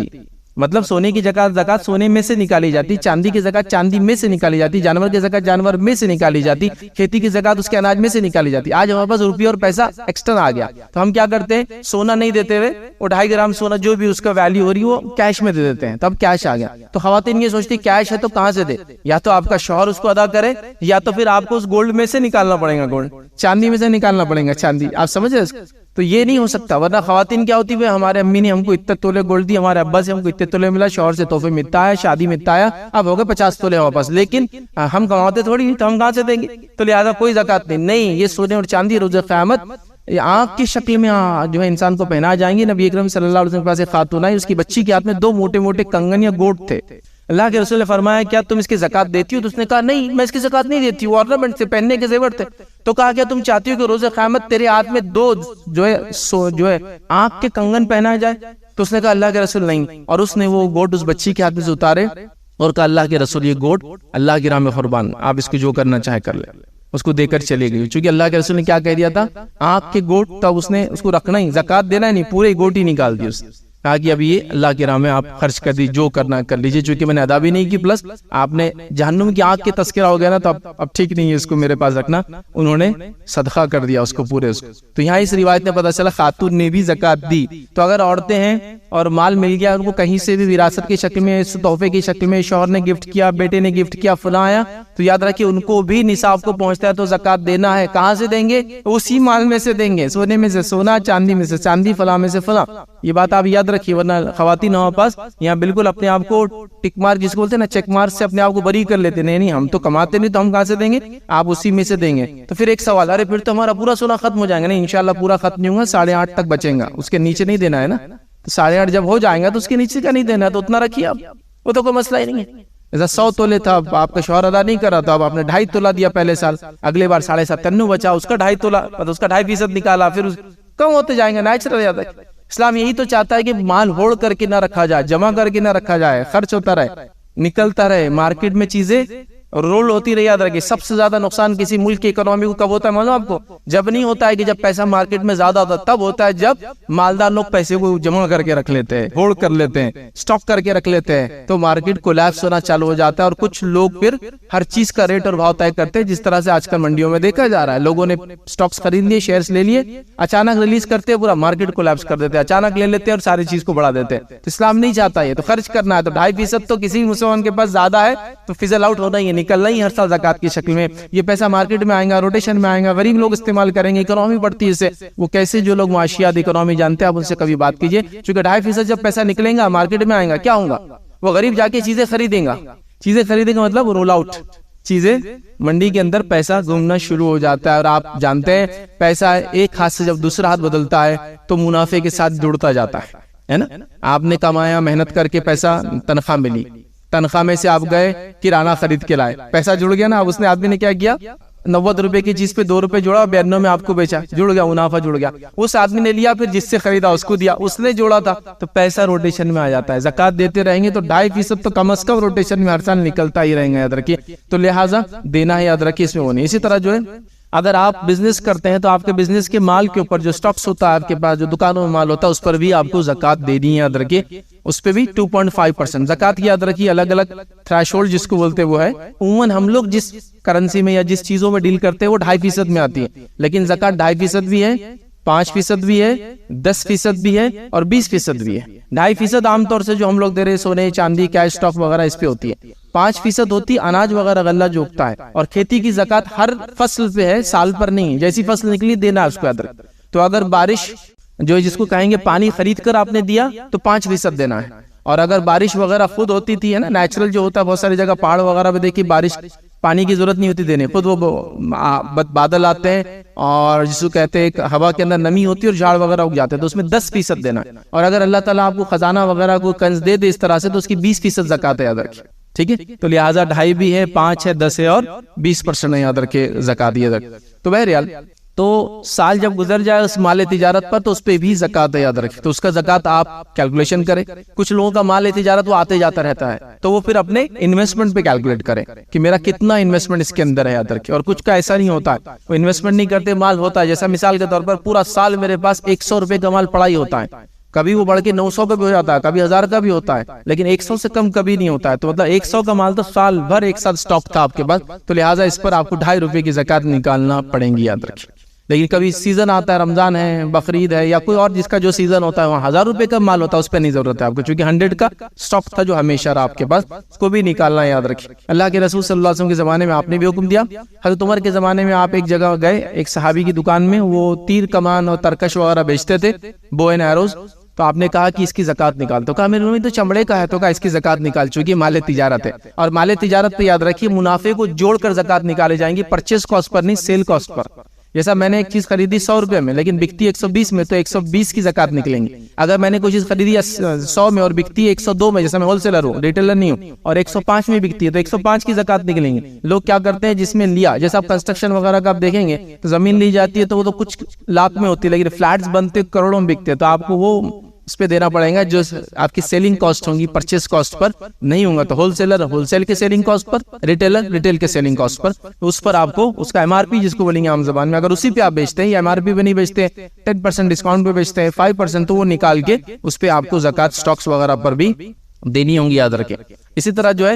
مطلب سونے کی زکات سونے میں سے نکالی جاتی، چاندی کی زکات چاندی میں سے نکالی جاتی، جانور کی زکات جانور میں سے نکالی جاتی، کھیتی کی زکات اس کے اناج میں سے نکالی جاتی۔ آج ہمارے پاس روپیہ اور پیسہ ایکسٹرا آ گیا تو ہم کیا کرتے ہیں، سونا نہیں دیتے ہوئے وہ 2.5 گرام سونا جو بھی اس کا ویلیو ہو رہی ہے وہ کیش میں دے دیتے ہیں، تب کیش آ گیا۔ تو خواتین یہ سوچتی کیش ہے تو کہاں سے دے، یا تو آپ کا شوہر اس کو ادا کرے یا تو پھر آپ کو اس گولڈ میں سے نکالنا پڑے گا، گولڈ چاندی میں سے نکالنا پڑے گا، چاندی، آپ سمجھ رہے ہیں؟ تو یہ نہیں ہو سکتا، ورنہ خواتین کیا ہوتی ہے، ہمارے امی نے ہم کو اتنے تولے گولڈ دی، ہمارے ابا سے ہم کو اتنے تولے ملا، شوہر سے تحفے میں اتنا آیا، شادی میں اتنا آیا، اب ہو گئے 50 تولے ہمارے پاس، لیکن ہم کماتے تھوڑی نہیں تو ہم کہاں سے دیں گے، تو لہٰذا کوئی زکات نہیں۔ یہ سونے اور چاندی روز قیامت آنکھ کی شکل میں جو ہے انسان کو پہنا جائیں گے۔ نبی اکرم صلی اللہ علیہ وسلم کے پاس ایک خاتون آئی، اس کی بچی کے ہاتھ میں 2 موٹے موٹے کنگن یا گوٹ تھے۔ اللہ کے رسول نے فرمایا کیا تم اس کی زکات دیتی ہو؟ تو اس نے کہا نہیں میں اس کی زکات نہیں دیتی ہوں، آرنامنٹ سے پہننے کے زیور تھے۔ تو کہا کیا تم چاہتی ہو کہ روز قیامت تیرے ہاتھ میں 2 جو ہے آنکھ کے کنگن پہنا جائے؟ تو اس نے کہا اللہ کے رسول نہیں، اور اس نے وہ گوٹ اس بچی کے ہاتھ میں سے اتارے اور کہا اللہ کے رسول یہ گوٹ اللہ کی راہ میں قربان، آپ اس کو جو کرنا چاہے کر لیں۔ اس کو دے کر چلی گئی، چونکہ اللہ کے رسول نے کیا کہہ دیا تھا، آنکھ کے گوٹ، تب اس نے اس کو رکھنا ہی، زکات دینا ہی نہیں، پورے گوٹ ہی نکال دی اس نے، کہا کہ اب یہ اللہ کی راہ میں آپ خرچ کر دی، جو کرنا کر لیجئے، چونکہ میں نے ادا بھی نہیں کی، پلس آپ نے جہنم کی آنکھ کے تذکرہ ہو گیا نا، تو اب ٹھیک نہیں ہے اس کو میرے پاس رکھنا، انہوں نے صدقہ کر دیا اس کو پورے اس کو۔ تو یہاں اس روایت میں پتہ چلا خاتون نے بھی زکات دی۔ تو اگر عورتیں ہیں اور مال مل گیا ان کو کہیں سے بھی وراثت کی شکل میں، تحفے کی شکل میں، شوہر نے گفٹ کیا، بیٹے نے گفٹ کیا، فلاں آیا، تو یاد رکھیے ان کو بھی نصاب کو پہنچتا ہے تو زکات دینا ہے۔ کہاں سے دیں گے؟ اسی مال میں سے دیں گے، سونے میں سے سونا، چاندی میں سے چاندی، فلاں میں سے فلاں۔ یہ بات آپ یاد رکھیے، ورنہ خواتین ہمارے پاس یہاں بالکل اپنے آپ کو ٹک مار جس کو بولتے ہیں نا، چیک مار سے اپنے آپ کو بری کر لیتے، نہیں ہم تو کماتے نہیں تو ہم کہاں سے دیں گے، آپ اسی میں سے دیں گے۔ تو پھر ایک سوال، ارے پھر تو ہمارا پورا سونا ختم ہو جائے گا۔ نہیں انشاءاللہ پورا ختم نہیں ہوگا، 8.5 تک بچیں گا، اس کے نیچے نہیں دینا ہے نا، تو 8.5 جب ہو جائیں گا تو اس کے نیچے کا نہیں دینا ہے، تو اتنا رکھیے آپ، وہ تو کوئی مسئلہ ہی نہیں ہے۔ جیسا 100 تولے تھا، آپ کا شوہر ادا نہیں کر رہا تھا، اب آپ نے 2.5 تولہ دیا پہلے سال، اگلے بار 97.5 بچا، اس کا 2.5 تولہ، اس کا 2.5% نکالا، پھر کم ہوتے جائیں گے، نیچرل جاتا ہے۔ اسلام یہی تو چاہتا ہے کہ مال ہول کر کے نہ رکھا جائے، جمع کر کے نہ رکھا جائے، خرچ ہوتا رہے، نکلتا رہے، مارکیٹ میں چیزیں رول ہوتی رہی۔ یاد رکھیے سب سے زیادہ نقصان کسی ملک کی اکنومی کو کب ہوتا ہے معلوم آپ کو؟ جب نہیں ہوتا ہے کہ جب پیسہ مارکیٹ میں زیادہ ہوتا ہے، تب ہوتا ہے جب مالدار لوگ پیسے کو جمع کر کے رکھ لیتے ہیں، ہولڈ کر لیتے ہیں، سٹاک کر کے رکھ لیتے ہیں، تو مارکیٹ کولیپس ہونا چالو ہو جاتا ہے، اور کچھ لوگ پھر ہر چیز کا ریٹ اور بھاؤ طے کرتے ہیں، جس طرح سے آج کل منڈیوں میں دیکھا جا رہا ہے۔ لوگوں نے سٹاکس خرید لیے، شیئرز لے لیے، اچانک ریلیز کرتے ہیں، پورا مارکیٹ کولیپس کر دیتے ہیں، اچانک لے لیتے ہیں اور ساری چیز کو بڑھا دیتے ہیں۔ تو اسلام نہیں چاہتا یہ، تو خرچ کرنا ہے تو 2.5% تو کسی مسلمان کے پاس زیادہ ہے تو فضل آؤٹ ہونا ہی ہے، نکلنا ہی ہر سال زکات کی شکل میں۔ یہ پیسہ مارکیٹ میں آئے گا، روٹیشن میں آئے گا، غریب لوگ استعمال کریں گے، اکنومی بڑھتی ہے اس سے۔ وہ کیسے جو لوگ معاشیات اکنومی جانتے ہیں آپ ان سے کبھی بات کیجئے، چونکہ 2.5% جب پیسہ نکلیں گا مارکیٹ میں آئے گا، کیا ہوگا؟ وہ غریب جا کے چیزیں خریدیں گا، چیزیں خریدیں گا مطلب رول آؤٹ، چیزیں منڈی کے اندر پیسہ گھومنا شروع ہو جاتا ہے، اور آپ جانتے ہیں پیسہ ایک ہاتھ سے جب دوسرا ہاتھ بدلتا ہے تو منافع کے ساتھ جڑتا جاتا ہے نا۔ آپ نے کمایا، محنت کر کے پیسہ، تنخواہ ملی، تنخواہ میں سے آپ گئے کرانہ خرید کے لائے، پیسہ جڑ گیا نا۔ اب اس نے آدمی نے کیا کیا، 90 روپے کی چیز پہ 2 روپے جوڑا، 92 میں آپ کو بیچا، جڑ گیا، منافع جڑ گیا۔ اس آدمی نے لیا، پھر جس سے خریدا اس کو دیا، اس نے جوڑا تھا، تو پیسہ روٹیشن میں آ جاتا ہے۔ زکات دیتے رہیں گے تو 2.5% تو کم از کم روٹیشن میں ہر سال نکلتا ہی رہیں گا، یاد رکھیے۔ تو لہٰذا دینا ہے، یاد رکھیے، اس میں وہ نہیں۔ اسی طرح جو ہے اگر آپ بزنس کرتے ہیں تو آپ کے بزنس کے مال کے اوپر جو سٹاکس ہوتا ہے آپ کے پاس، جو دکانوں میں مال ہوتا ہے، اس پر بھی آپ کو زکات دینی ہے، یاد رکھیے۔ اس پہ بھی 2.5% زکات کی، یاد رکھیے۔ الگ الگ تھریش ہولڈ جس کو بولتے وہ ہے، عموماً ہم لوگ جس کرنسی میں یا جس چیزوں میں ڈیل کرتے ہیں وہ 2.5% میں آتی ہے، لیکن زکات 2.5% بھی ہے، 5% بھی ہے، 10% بھی ہے، اور 20% بھی ہے۔ 2.5% عام طور سے جو ہم لوگ دے رہے سونے چاندی کیش سٹاک وغیرہ اس پہ ہوتی ہے، 5% ہوتی اناج وغیرہ غلہ جو اگتا ہے، اور کھیتی کی زکات ہر فصل پہ ہے، سال پر نہیں ہے، جیسی فصل نکلی دینا ہے اس کو، یاد رکھ۔ تو اگر بارش جو جس کو کہیں گے پانی خرید کر آپ نے دیا تو 5% دینا ہے، اور اگر بارش وغیرہ خود ہوتی تھی ہے نا، نیچرل جو ہوتا ہے، بہت ساری جگہ پہاڑ وغیرہ پہ دیکھیے بارش پانی کی ضرورت نہیں ہوتی دینے، خود وہ بادل آتے ہیں اور جس کو کہتے ہیں ہوا کے اندر نمی ہوتی ہے اور جھاڑ وغیرہ اگ جاتے ہیں، تو اس میں 10% دینا ہے۔ اور اگر اللہ تعالیٰ آپ کو خزانہ وغیرہ کو کنز دے دے اس طرح سے تو اس کی 20% زکات ہے، یاد رکھیں، ٹھیک ہے۔ تو لہٰذا 2.5 بھی ہے، 5 ہے، 10 ہے، اور 20% ہے، یاد رکھے زکات یہ رکھ۔ تو بہرحال تو سال جب گزر جائے اس مال تجارت پر تو اس پہ بھی زکات ہے، یاد رکھیں۔ تو اس کا زکات آپ کیلکولیشن کریں۔ کچھ لوگوں کا مال تجارت وہ آتے جاتا رہتا ہے تو وہ پھر اپنے انویسٹمنٹ پہ کیلکولیٹ کریں کہ میرا کتنا انویسٹمنٹ اس کے اندر ہے، یاد رکھیں۔ اور کچھ کا ایسا نہیں ہوتا ہے، وہ انویسٹمنٹ نہیں کرتے، مال ہوتا ہے، جیسا مثال کے طور پر پورا سال میرے پاس 100 روپے کا مال پڑا ہی ہوتا ہے، کبھی وہ بڑھ کے 900 کا بھی ہو جاتا ہے, کبھی 1000 کا بھی ہوتا ہے, لیکن 100 سے کم کبھی نہیں ہوتا ہے. تو مطلب 100 کا مال تو سال بھر ایک ساتھ سٹاک تھا آپ کے پاس, تو لہٰذا اس پر آپ کو 2.5 روپے کی زکوٰۃ نکالنا پڑیں گی, یاد رکھیں. لیکن کبھی سیزن آتا ہے, رمضان ہے, بقرعید ہے, یا کوئی اور جس کا جو سیزن ہوتا ہے وہاں 1000 روپے کا مال ہوتا ہے, اس پہ نہیں ضرورت ہے آپ کو, چونکہ 100 کا سٹاک تھا جو ہمیشہ رہا آپ کے پاس, اس کو بھی نکالنا یاد رکھیں. اللہ کے رسول صلی اللہ علیہ وسلم کے زمانے میں آپ نے بھی حکم دیا. حضرت عمر کے زمانے میں آپ ایک جگہ گئے, ایک صحابی کی دکان میں, وہ تیر کمان اور ترکش وغیرہ بیچتے تھے, بو اینڈ ایروز. تو آپ نے کہا کہ اس کی زکوٰۃ نکال. تو کہا میرے نبی تو چمڑے کا ہے, تو کہا اس کی زکوٰۃ نکال, چونکہ مال تجارت ہے. اور مال تجارت پہ یاد رکھیے منافع کو جوڑ کر زکوٰۃ نکالے جائیں گی, پرچیز کاسٹ پر نہیں, سیل کاسٹ پر. جیسا میں نے ایک چیز خریدی 100 روپے میں لیکن بکتی 120 میں, تو 120 کی زکوٰۃ نکلیں گی. اگر میں نے کوئی چیز خریدی 100 میں اور بکتی 102 میں, جیسا میں ہول سیلر ہوں, ریٹیلر نہیں ہوں, اور 105 میں بکتی ہے, تو 105 کی زکوٰۃ نکلیں گی. لوگ کیا کرتے ہیں, جس میں لیا, جیسا آپ کنسٹرکشن وغیرہ کا آپ دیکھیں گے تو زمین لی جاتی ہے تو وہ تو کچھ لاکھ میں ہوتی ہے, لیکن فلیٹس بنتے کروڑوں میں بکتے ہیں, تو آپ کو وہ اس پہ دینا پڑے گا جو آپ کی سیلنگ کاسٹ ہوں گی, پرچیز کاسٹ پر نہیں ہوں گا. تو ہول سیلر ہول سیل کے سیلنگ کاسٹ پر, ریٹیلر ریٹیل کے سیلنگ کاسٹ پر, اس پر آپ کو اس کا MRP جس کو بولیں گے عام زبان میں, اگر اسی پہ آپ بیچتے ہیں یا MRP پہ نہیں بیچتے, 10% ڈسکاؤنٹ پہ بیچتے ہیں, 5%, تو وہ نکال کے اس پہ آپ کو زکوٰۃ سٹاکس وغیرہ پر بھی دینی ہوں گی, یاد رکھیں. اسی طرح جو ہے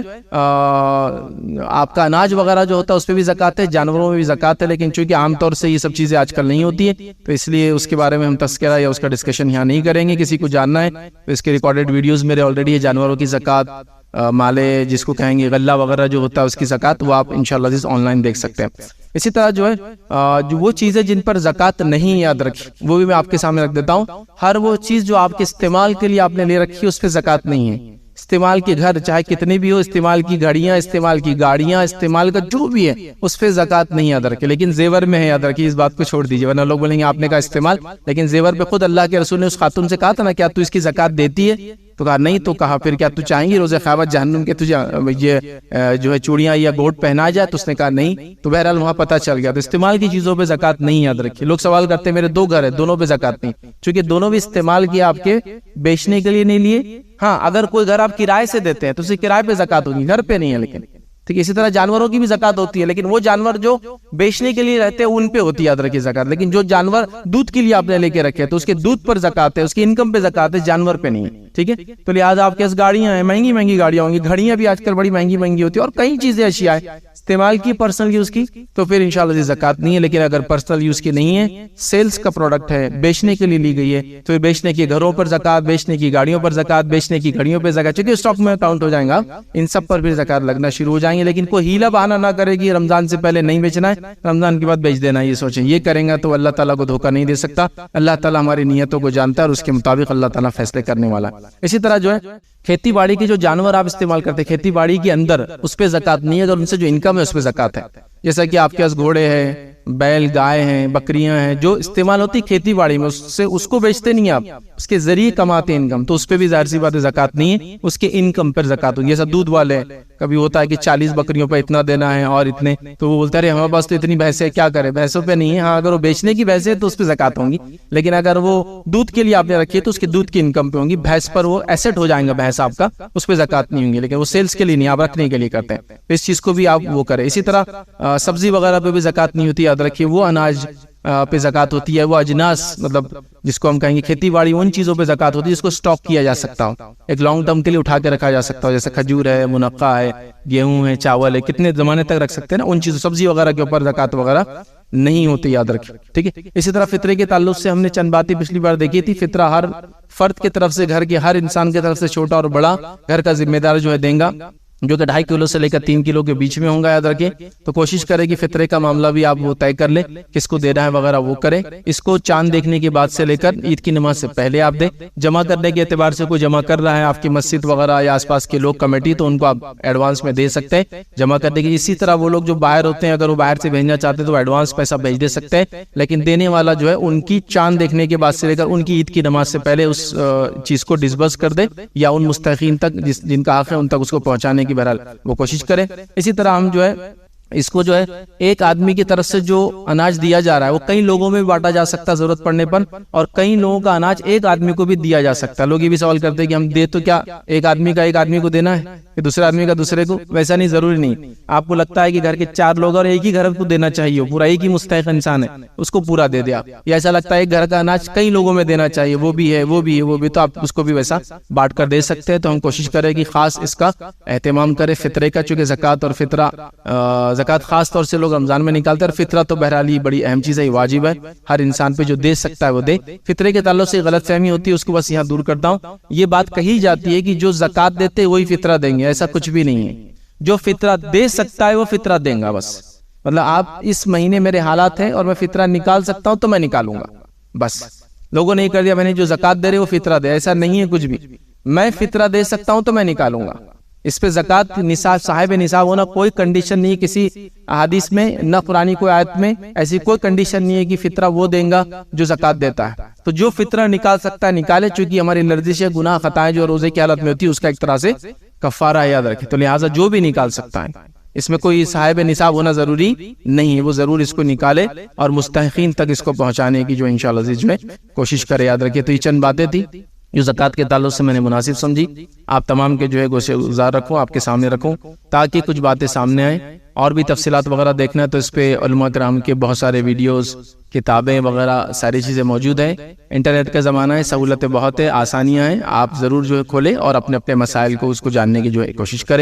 آپ کا اناج وغیرہ جو ہوتا ہے اس پہ بھی زکوٰۃ ہے, جانوروں میں بھی زکوٰۃ ہے, لیکن چونکہ عام طور سے یہ سب چیزیں آج کل نہیں ہوتی ہے تو اس لیے اس کے بارے میں ہم تذکرہ یا اس کا ڈسکشن یہاں نہیں کریں گے. کسی کو جاننا ہے تو اس کے ریکارڈڈ ویڈیوز میرے آلریڈی ہے, جانوروں کی زکوٰۃ, مالے جس کو کہیں گے غلہ وغیرہ جو ہوتا ہے اس کی زکوٰۃ, وہ آپ انشاءاللہ آن لائن دیکھ سکتے ہیں. اسی طرح جو ہے جو وہ چیزیں جن پر زکوٰۃ نہیں, یاد رکھیں, وہ بھی میں آپ کے سامنے رکھ دیتا ہوں. ہر وہ چیز جو آپ کے استعمال کے لیے آپ نے لے رکھی ہے اس پہ زکوٰۃ نہیں ہے. استعمال کے گھر چاہے کتنے بھی ہو, استعمال کی گھڑیاں, استعمال کی گاڑیاں, استعمال کا جو بھی ہے اس پہ زکوٰۃ نہیں, یاد رکھے. لیکن زیور میں ہے, یاد رکھیے, اس بات کو چھوڑ دیجیے, ورنہ لوگ بولیں گے آپ نے کہا استعمال, لیکن زیور پہ خود اللہ کے رسول نے اس خاتون سے کہا تھا نا, کیا تو اس کی زکوٰۃ دیتی ہے؟ تو کہا نہیں. تو کہا پھر کیا تو چاہیں گی روز قیامت جہنم کے تجھے یہ جو ہے چوڑیاں یا گوٹ پہنا جائے؟ تو اس نے کہا نہیں. تو بہرحال وہاں پتہ چل گیا. تو استعمال کی چیزوں پہ زکوٰۃ نہیں, یاد رکھیے. لوگ سوال کرتے ہیں میرے 2 گھر ہیں, دونوں پہ زکوٰۃ نہیں, چونکہ دونوں بھی استعمال کیا آپ کے بیچنے کے لیے نہیں لیے. ہاں اگر کوئی گھر آپ کرائے سے دیتے ہیں تو اسے کرائے پہ زکوٰۃ ہوگی, گھر پہ نہیں ہے. لیکن ٹھیک ہے, اسی طرح جانوروں کی بھی زکوٰۃ ہوتی ہے, لیکن وہ جانور جو بیچنے کے لیے رہتے ہیں ان پہ ہوتی ہے, یاد رکھیے, زکوٰۃ. لیکن جو جانور دودھ کے لیے آپ نے لے کے رکھے تو اس کے دودھ پر زکوٰۃ ہے, اس کی انکم پہ زکوٰۃ ہے, جانور پہ نہیں. ٹھیک ہے, تو لہٰذا آپ کے پاس گاڑیاں ہیں, مہنگی مہنگی گاڑیاں ہوں گی, گھڑیاں بھی آج کل بڑی مہنگی مہنگی ہوتی ہے, اور کئی چیزیں اشیاء ہیں استعمال کی پرسنل یوز کی, تو پھر انشاءاللہ زکوٰۃ نہیں ہے. لیکن اگر پرسنل یوز کی نہیں ہے, سیلز کا پروڈکٹ ہے, بیچنے کے لیے لی گئی ہے, تو بیچنے کے گھروں پر زکوٰۃ, بیچنے کی گاڑیوں پر زکوٰۃ, بیچنے کی گھڑیوں پہ زکوٰۃ, چونکہ اسٹاک میں کاؤنٹ ہو جائیں گا, ان سب پر پھر زکوٰۃ لگنا شروع ہو جائیں گے. لیکن کوئی ہیلا بہانہ نہ کرے گی رمضان سے پہلے نہیں بیچنا ہے, رمضان کے بعد بیچ دینا, یہ سوچیں. یہ کریں گا تو اللہ تعالیٰ کو دھوکہ نہیں دے سکتا. اللہ تعالیٰ ہماری نیتوں کو جانتا ہے اور اس کے مطابق اللہ تعالیٰ فیصلے کرنے والا ہے. اسی طرح جو ہے کھیتی باڑی کے جو جانور آپ استعمال کرتے ہیں کھیتی باڑی کے اندر, اس پہ زکوٰۃ نہیں ہے. اگر ان سے جو انکم ہے اس پہ زکوٰۃ ہے. جیسا کہ آپ کے پاس گھوڑے ہیں, بیل, گائے ہیں, بکریاں ہیں, جو استعمال ہوتی کھیتی باڑی میں, اس کو بیچتے نہیں آپ, اس کے ذریعے کماتے انکم, تو اس پہ بھی ظاہر سی بات ہے زکوٰۃ نہیں ہے. اس کے انکم پر زکوٰۃ ہوگی. جیسا دودھ والے, کبھی ہوتا ہے کہ 40 بکریوں پہ اتنا دینا ہے اور اتنے, تو وہ بولتا ہے ہمارے پاس تو اتنی بھینسیں کیا کرے, بھینسوں پہ نہیں ہے. ہاں اگر وہ بیچنے کی بھینسیں تو اس پہ زکوٰۃ ہوں گی, لیکن اگر وہ دودھ کے لیے آپ نے رکھی ہے تو اس کے دودھ کی انکم پہ ہوں گی. بھینس پر وہ ایسٹ ہو جائیں گا بھینس آپ کا, اس پہ زکوٰۃ نہیں ہوں گی. لیکن وہ سیلز کے لیے نہیں, آپ رکھنے کے لیے کرتے ہیں, اس چیز کو بھی آپ وہ کریں. اسی طرح سبزی وغیرہ پہ بھی زکوٰۃ نہیں ہوتی, یاد رکھیے. وہ اناج پہ زکوٰۃ ہوتی ہے, وہ اجناس مطلب جس کو ہم کہیں گے کھیتی باڑی, ان چیزوں پہ زکوٰۃ ہوتی ہے جس کو سٹاک کیا جا سکتا ہو, ایک لانگ ٹرم کے لیے اٹھا کے رکھا جا سکتا ہو, جیسے کھجور ہے, منقع ہے, گیہوں ہے, چاول ہے, کتنے زمانے تک رکھ سکتے ہیں نا, ان چیزوں سبزی وغیرہ کے اوپر زکوٰۃ وغیرہ نہیں ہوتی, یاد رکھیں. ٹھیک ہے. اسی طرح فطرے کے تعلق سے ہم نے چند باتیں پچھلی بار دیکھی تھی. فطرہ ہر فرد کی طرف سے, گھر کے ہر انسان کی طرف سے, چھوٹا اور بڑا گھر کا ذمہ دار جو ہے دیں گا, جو کہ 2.5 کلو سے لے کر 3 کلو کے بیچ میں ہوں گا, یاد رکھیں. تو کوشش کرے کہ فطرے کا معاملہ بھی آپ وہ طے کر لیں, کس کو دینا ہے وغیرہ وہ کریں. اس کو چاند دیکھنے کے بعد سے لے کر عید کی نماز سے پہلے آپ دیں. جمع کرنے کے اعتبار سے کوئی جمع کر رہا ہے آپ کی مسجد وغیرہ یا آس پاس کے لوگ کمیٹی, تو ان کو آپ ایڈوانس میں دے سکتے ہیں جمع کرنے کے. اسی طرح وہ لوگ جو باہر ہوتے ہیں, اگر وہ باہر سے بھیجنا چاہتے ہیں تو ایڈوانس پیسہ بھیج دے سکتے ہیں, لیکن دینے والا جو ہے ان کی چاند دیکھنے کے بعد سے لے کر ان کی عید کی نماز سے پہلے اس چیز کو ڈسبرس کر دے, یا ان مستحقین تک جن کا حق ہے ان تک اس کو پہنچانے کی بہرحال وہ کوشش کریں. اسی طرح ہم جو ہے اس کو جو ہے ایک آدمی کی طرف سے جو اناج دیا جا رہا ہے وہ کئی لوگوں میں بھی بانٹا جا سکتا ہے ضرورت پڑنے پر، اور کئی لوگوں کا اناج ایک آدمی کو بھی دیا جا سکتا ہے۔ لوگ یہ بھی سوال کرتے ہیں کہ ہم دے تو کیا ایک آدمی کا ایک آدمی کو دینا ہے کہ دوسرے آدمی کا دوسرے کو؟ ویسا نہیں، ضروری نہیں۔ آپ کو لگتا ہے کہ گھر کے 4 لوگ اور ایک ہی گھر کو دینا چاہیے، پورا ایک ہی مستحق انسان ہے، اس کو پورا دے دیا، یا ایسا لگتا ہے ایک گھر کا اناج کئی لوگوں میں دینا چاہیے، وہ بھی ہے وہ بھی ہے وہ بھی، تو آپ اس کو بھی ویسا بانٹ کر دے سکتے ہیں۔ تو ہم کوشش کریں کہ خاص اس کا اہتمام کریں فطرے کا، چونکہ زکوٰۃ اور فطرہ، زکوٰۃ خاص طور سے لوگ رمضان میں نکالتے ہیں، اور فطرہ تو بہرحال یہ بڑی اہم چیز ہے، واجب ہے ہر انسان پہ، جو دے سکتا ہے وہ دے۔ فطرے کے تعلق سے غلط فہمی ہوتی ہے، اس کو بس یہاں دور کرتا ہوں۔ یہ بات کہی جاتی ہے کہ جو زکوٰۃ دیتے وہی فطرہ دیں گے، ایسا کچھ بھی نہیں ہے۔ جو فطرہ دے سکتا ہے وہ فطرہ دیں گا بس، مطلب آپ اس مہینے میرے حالات ہیں اور میں فطرہ نکال سکتا ہوں تو میں نکالوں گا بس۔ لوگوں نے یہ کر دیا میں نے جو زکوٰۃ دے رہے وہ فطرہ دے، ایسا نہیں ہے کچھ بھی۔ میں فطرہ دے سکتا ہوں تو میں نکالوں گا، اس پہ زکوٰۃ نصاب صاحب نصاب ہونا کوئی کنڈیشن نہیں، کسی احادیث میں نہ قرآن کوئی آیت میں ایسی کوئی کنڈیشن نہیں ہے کہ فطرہ وہ دیں گا جو زکوٰۃ دیتا ہے۔ تو جو فطرہ نکال سکتا ہے نکالے، چونکہ ہماری لرزش ہے، گناہ خطائیں جو روزے کی حالت میں ہوتی ہے اس کا ایک طرح سے کفارہ ہے، یاد رکھیں۔ تو لہٰذا جو بھی نکال سکتا ہے، اس میں کوئی صاحب نصاب ہونا ضروری نہیں ہے، وہ ضرور اس کو نکالے اور مستحقین تک اس کو پہنچانے کی جو انشاءاللہ عزیز میں کوشش کرے، یاد رکھیے۔ تو یہ چند باتیں تھی جو زکوٰۃ کے تعلق سے میں نے مناسب سمجھی، آپ تمام کے جو ہے گوشے گزار رکھوں، آپ کے سامنے رکھوں تاکہ کچھ باتیں سامنے آئیں۔ اور بھی تفصیلات وغیرہ دیکھنا ہے تو اس پہ علماء کرام کے بہت سارے ویڈیوز، کتابیں وغیرہ ساری چیزیں موجود ہیں۔ انٹرنیٹ کا زمانہ ہے، سہولتیں بہت ہے، آسانیاں ہیں، آپ ضرور جو ہے کھولیں اور اپنے اپنے مسائل کو اس کو جاننے کی جو ہے کوشش کریں۔